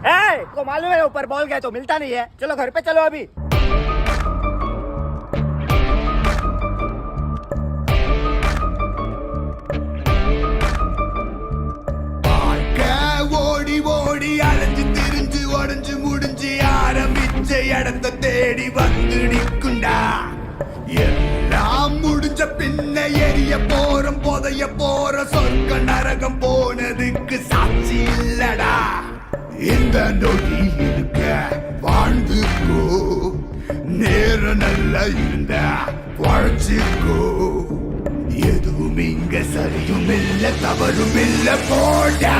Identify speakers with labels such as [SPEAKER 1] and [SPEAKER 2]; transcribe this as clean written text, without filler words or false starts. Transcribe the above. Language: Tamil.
[SPEAKER 1] को मालूम है ऊपर बॉल गया तो मिलता नहीं है, चलो घर पे चलो अभी।
[SPEAKER 2] ஓடி ஓடி அலைஞ்சு திரிஞ்சு உடஞ்சு முடிஞ்சு ஆரம்பிச்ச இடத்த தேடி வந்து நிக்குண்டா. எல்லாம் முடிஞ்ச பின்ன எரிய போறோம் புதைய போற சொர்க்க நரகம் போனதுக்கு சாட்சி இல்லடா. இந்த நொடி இருக்க வாழ்ந்துக்கோ, நேரம் நல்லா இருந்தா வாழ்ச்சிக்கோ. எதுவும் இங்க சரியும் இல்ல தவறும் இல்ல போடா.